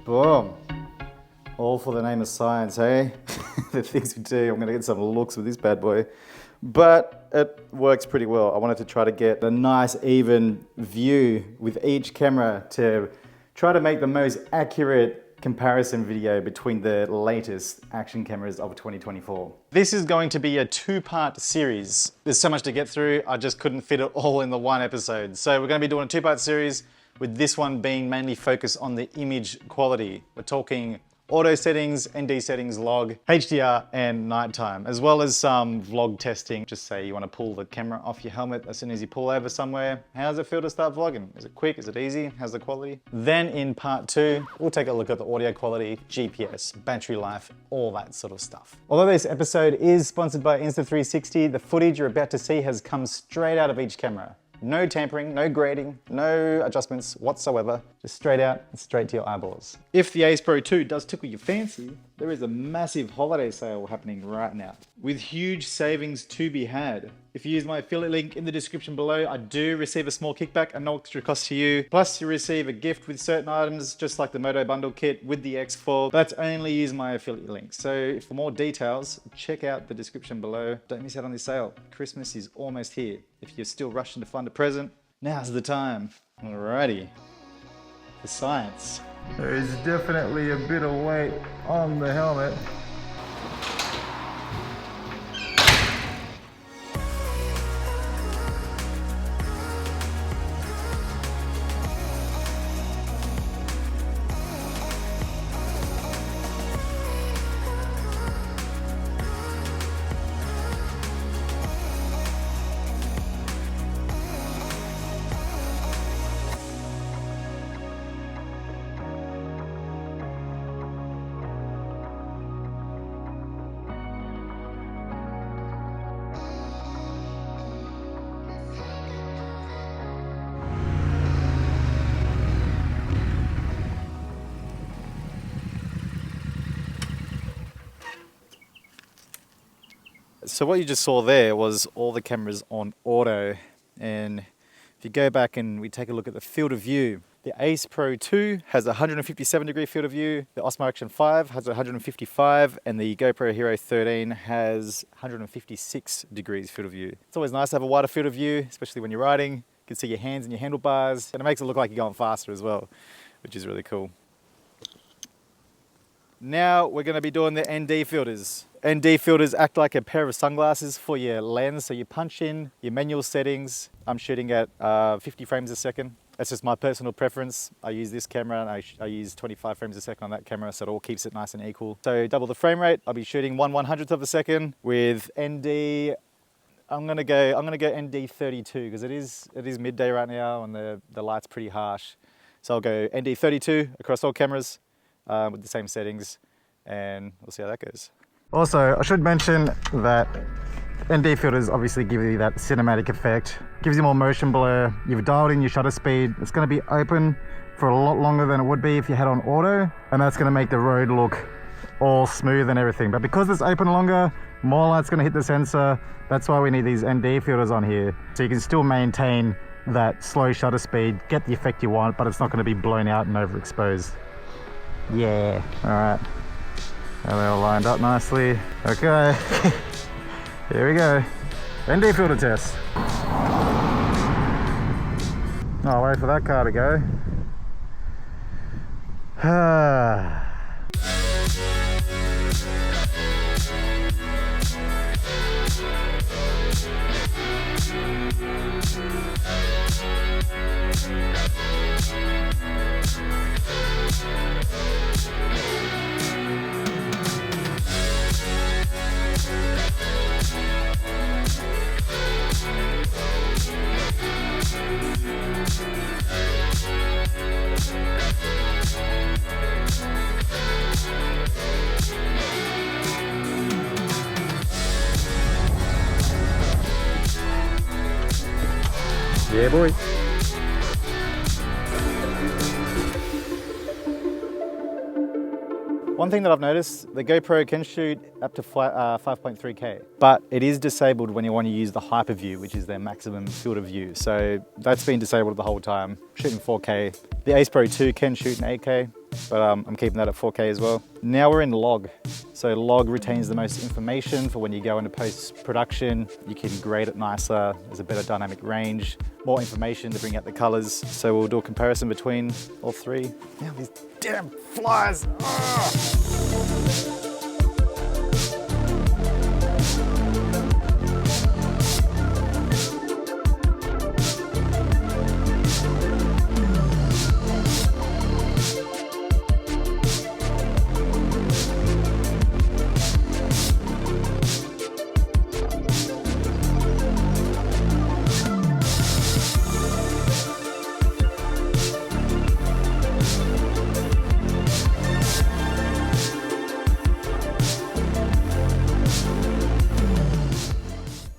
Boom. All for the name of science, hey? The things we do. I'm gonna get some looks with this bad boy. But it works pretty well. I wanted to try to get a nice even view with each camera to try to make the most accurate comparison video between the latest action cameras of 2024. This is going to be a two-part series. There's so much to get through, I just couldn't fit it all in the one episode. So we're gonna be doing a two-part series, with this one being mainly focused on the image quality. We're talking auto settings, ND settings, log, HDR, and nighttime, as well as some vlog testing. Just say you want to pull the camera off your helmet as soon as you pull over somewhere. How does it feel to start vlogging? Is it quick? Is it easy? How's the quality? Then in part two, we'll take a look at the audio quality, GPS, battery life, all that sort of stuff. Although this episode is sponsored by Insta360, the footage you're about to see has come straight out of each camera. No tampering, no grading, no adjustments whatsoever. Just straight out and straight to your eyeballs. If the Ace Pro 2 does tickle your fancy, there is a massive holiday sale happening right now, with huge savings to be had. If you use my affiliate link in the description below, I do receive a small kickback and no extra cost to you. Plus you receive a gift with certain items, just like the Moto bundle kit with the X4. That's only using my affiliate link. So for more details, check out the description below. Don't miss out on this sale. Christmas is almost here. If you're still rushing to find a present, now's the time. Alrighty, the science. There is definitely a bit of weight on the helmet. So what you just saw there was all the cameras on auto, and if you go back and we take a look at the field of view, the Ace Pro 2 has a 157 degree field of view, the Osmo Action 5 has 155, and the GoPro Hero 13 has 156 degrees field of view. It's always nice to have a wider field of view, especially when you're riding. You can see your hands and your handlebars, and it makes it look like you're going faster as well, which is really cool. Now we're going to be doing the ND filters. ND filters act like a pair of sunglasses for your lens. So you punch in your manual settings. I'm shooting at 50 frames a second. That's just my personal preference. I use this camera and I use 25 frames a second on that camera, so it all keeps it nice and equal. So double the frame rate. I'll be shooting 1/100th of a second with ND. I'm gonna go ND 32 because it is midday right now and the light's pretty harsh. So I'll go ND 32 across all cameras with the same settings, and we'll see how that goes. Also, I should mention that ND filters obviously give you that cinematic effect. Gives you more motion blur. You've dialed in your shutter speed. It's going to be open for a lot longer than it would be if you had on auto, and that's going to make the road look all smooth and everything. But because it's open longer, more light's going to hit the sensor. That's why we need these ND filters on here, so you can still maintain that slow shutter speed, get the effect you want, but it's not going to be blown out and overexposed. Yeah. All right. And they're all lined up nicely. Okay. Here we go. ND filter test. I'll wait for that car to go. Yeah, boy. One thing that I've noticed, the GoPro can shoot up to 5.3K, but it is disabled when you want to use the hyper view, which is their maximum field of view. So that's been disabled the whole time, shooting 4K. The Ace Pro 2 can shoot in 8K, but I'm keeping that at 4K as well. Now we're in log. So log retains the most information for when you go into post-production. You can grade it nicer, there's a better dynamic range, more information to bring out the colors. So we'll do a comparison between all three. Now these damn flies. Ugh.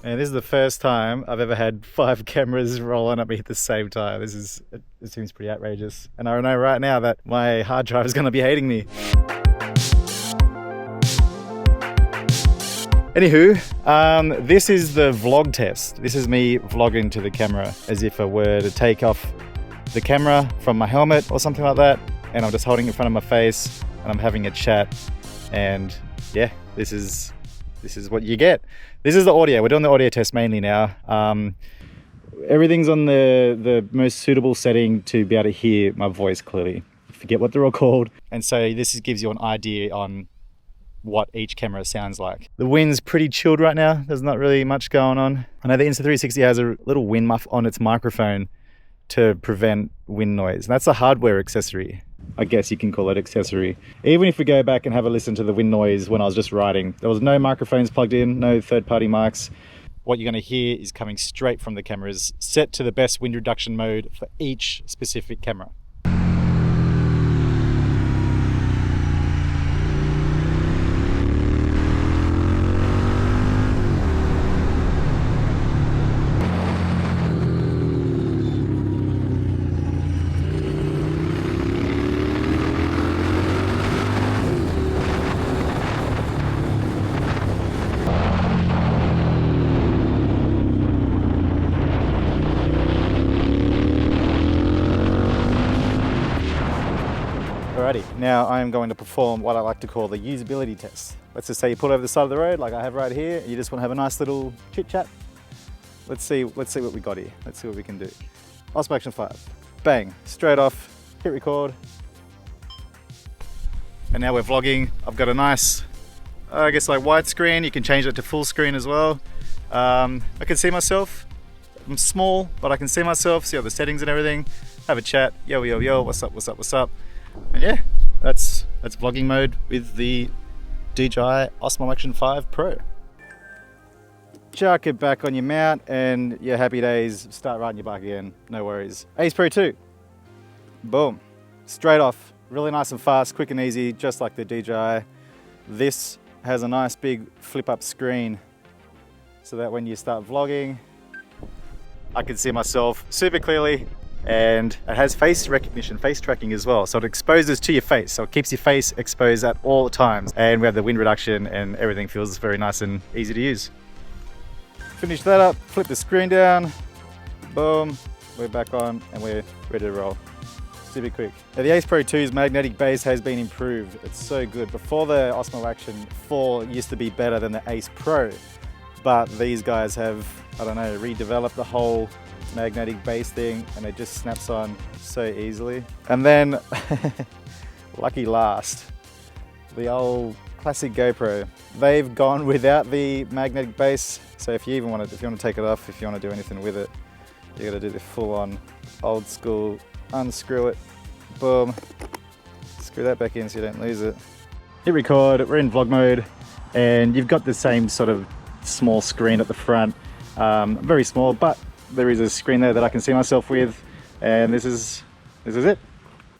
And this is the first time I've ever had 5 cameras rolling at me at the same time. It seems pretty outrageous. And I know right now that my hard drive is going to be hating me. Anywho, this is the vlog test. This is me vlogging to the camera as if I were to take off the camera from my helmet or something like that. And I'm just holding it in front of my face and I'm having a chat. And yeah, this is what you get. This is the audio. We're doing the audio test mainly now. Everything's on the most suitable setting to be able to hear my voice clearly. Forget what they're all called. And so this gives you an idea on what each camera sounds like. The wind's pretty chilled right now. There's not really much going on. I know the Insta360 has a little wind muff on its microphone to prevent wind noise. And that's a hardware accessory. I guess you can call it accessory. Even if we go back and have a listen to the wind noise when I was just riding, there was no microphones plugged in, no third-party mics. What you're going to hear is coming straight from the cameras, set to the best wind reduction mode for each specific camera. Alrighty, now I am going to perform what I like to call the usability test. Let's just say you pull over the side of the road like I have right here. You just want to have a nice little chit chat. Let's see what we got here. Let's see what we can do. Osmo Action 5. Bang, straight off, hit record. And now we're vlogging. I've got a nice, I guess like widescreen. You can change it to full screen as well. I can see myself. I'm small, but I can see myself, see all the settings and everything. Have a chat, yo, yo, yo, what's up, what's up, what's up? And yeah, that's vlogging mode with the DJI Osmo Action 5 Pro. Chuck it back on your mount and your happy days, start riding your bike again, no worries. Ace Pro 2, boom, straight off, really nice and fast, quick and easy, just like the DJI. This has a nice big flip up screen so that when you start vlogging, I can see myself super clearly. And it has face recognition, face tracking as well. So it exposes to your face. So it keeps your face exposed at all times. And we have the wind reduction and everything feels very nice and easy to use. Finish that up, flip the screen down, boom, we're back on and we're ready to roll. Super quick. Now the Ace Pro 2's magnetic base has been improved. It's so good. Before the Osmo Action 4 used to be better than the Ace Pro, but these guys have, I don't know, redeveloped the whole magnetic base thing and it just snaps on so easily. And then lucky last, the old classic GoPro. They've gone without the magnetic base. So if you want to take it off, if you want to do anything with it, you got to do the full on old school, unscrew it, boom, screw that back in so you don't lose it. Hit record, we're in vlog mode and you've got the same sort of small screen at the front, very small, but there is a screen there that I can see myself with, and this is it.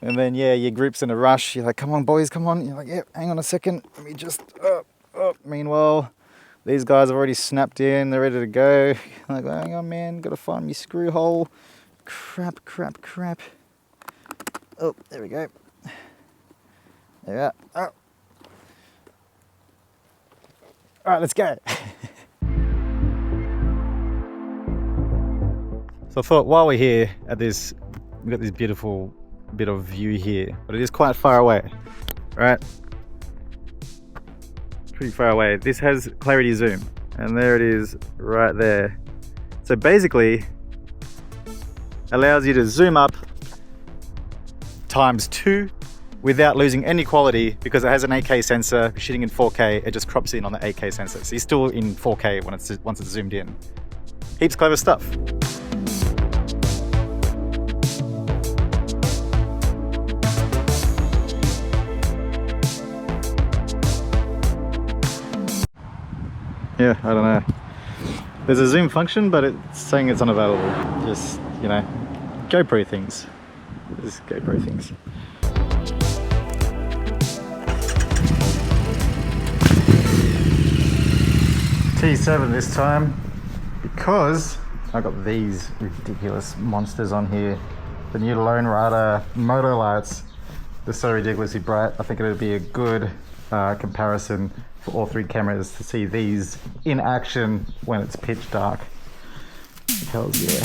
And then yeah, your group's in a rush. You're like, come on boys, come on. You're like, yeah, hang on a second. Let me just, Meanwhile, these guys have already snapped in. They're ready to go. You're like, hang on man, gotta find me screw hole. Crap. Oh, there we go. There we are. Oh. All right, let's go. So I thought while we're here at this, we've got this beautiful bit of view here, but it is quite far away, right? Pretty far away. This has clarity zoom, and there it is right there. So basically, allows you to zoom up ×2 without losing any quality because it has an 8K sensor. If you're shooting in 4K, it just crops in on the 8K sensor. So you're still in 4K when once it's zoomed in. Heaps clever stuff. Yeah, I don't know. There's a zoom function, but it's saying it's unavailable. Just, you know, GoPro things. Just GoPro things. T7 this time, because I got these ridiculous monsters on here. The new Lone Rider Moto lights. They're so ridiculously bright. I think it would be a good comparison for all three cameras to see these in action when it's pitch dark. Hells yeah.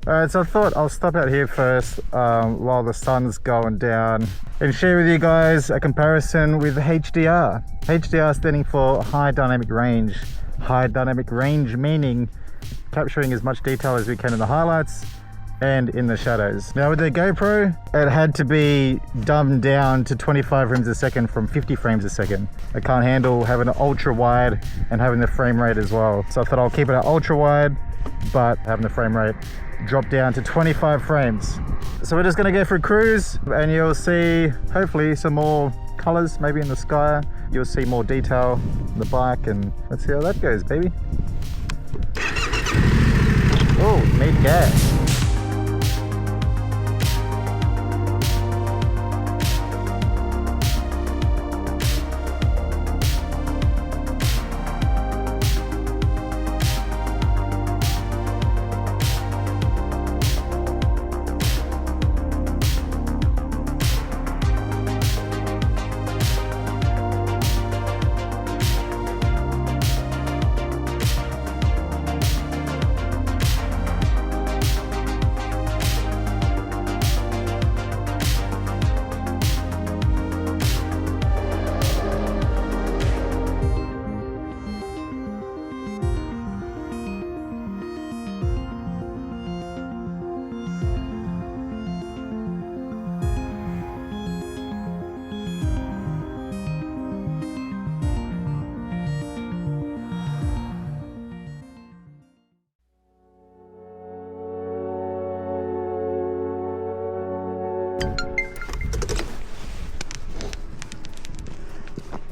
Alright, so I thought I'll stop out here first while the sun's going down and share with you guys a comparison with HDR. HDR standing for High Dynamic Range. High Dynamic Range meaning capturing as much detail as we can in the highlights and in the shadows. Now with the GoPro, it had to be dumbed down to 25 frames a second from 50 frames a second. It can't handle having an ultra wide and having the frame rate as well. So I thought I'll keep it at ultra wide, but having the frame rate drop down to 25 frames. So we're just gonna go for a cruise and you'll see hopefully some more colors maybe in the sky. You'll see more detail in the bike and let's see how that goes, baby. Oh, need gas.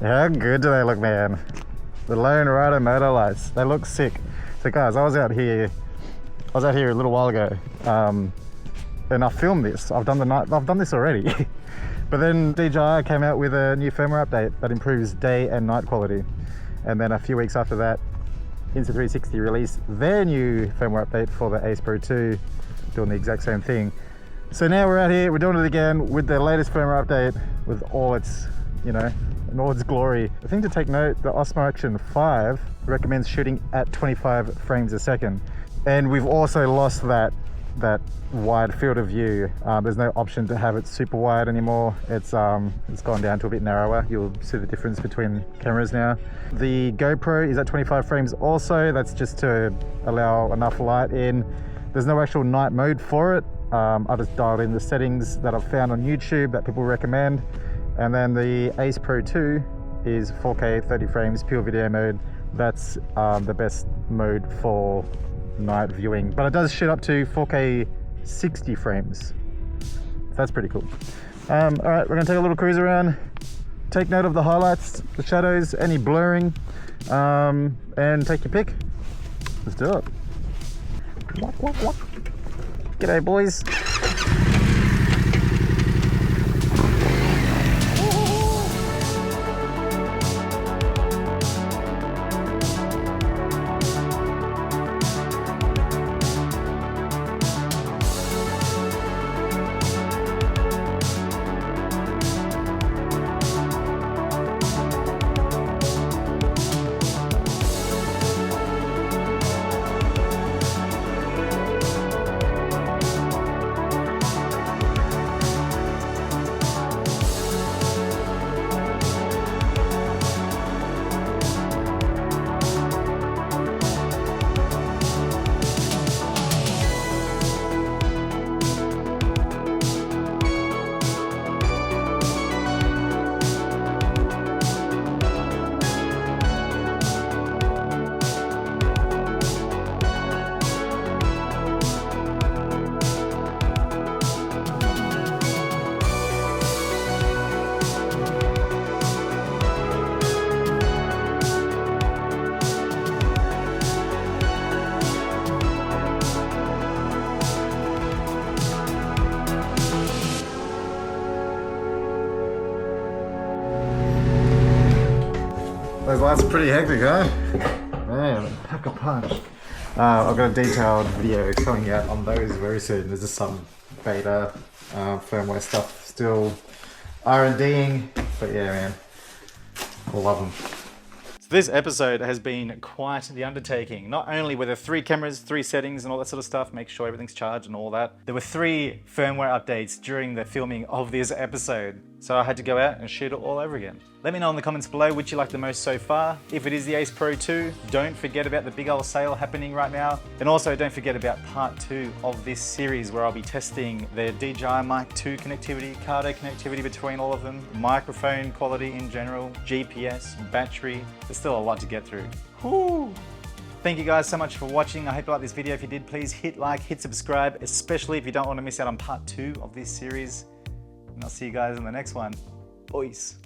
How good do they look, man? The Lone Rider Moto lights, they look sick. So guys, I was out here a little while ago, and I filmed this. I've done this already. But then DJI came out with a new firmware update that improves day and night quality. And then a few weeks after that, Insta360 released their new firmware update for the Ace Pro 2, doing the exact same thing. So now we're out here, we're doing it again with the latest firmware update with all its, you know, in all its glory. The thing to take note, the Osmo Action 5 recommends shooting at 25 frames a second. And we've also lost that wide field of view. There's no option to have it super wide anymore. It's gone down to a bit narrower. You'll see the difference between cameras now. The GoPro is at 25 frames also. That's just to allow enough light in. There's no actual night mode for it. I just dialed in the settings that I've found on YouTube that people recommend. And then the Ace Pro 2 is 4K 30 frames pure video mode. That's the best mode for night viewing, but it does shoot up to 4K 60 frames. That's pretty cool. All right, we're gonna take a little cruise around, take note of the highlights, the shadows, any blurring, and take your pick. Let's do it. G'day, boys. That's pretty hectic, huh? Man, pack a punch. I've got a detailed video coming out on those very soon. There's just some beta firmware stuff still R&Ding, but yeah, man, I love them. So this episode has been quite the undertaking. Not only were there 3 cameras, 3 settings and all that sort of stuff, make sure everything's charged and all that. There were 3 firmware updates during the filming of this episode. So I had to go out and shoot it all over again. Let me know in the comments below which you like the most so far. If it is the Ace Pro 2, don't forget about the big old sale happening right now. And also don't forget about part 2 of this series where I'll be testing the DJI Mic 2 connectivity, Cardo connectivity between all of them, microphone quality in general, GPS, battery. There's still a lot to get through. Woo! Thank you guys so much for watching. I hope you liked this video. If you did, please hit like, hit subscribe, especially if you don't want to miss out on part 2 of this series. And I'll see you guys in the next one. Peace.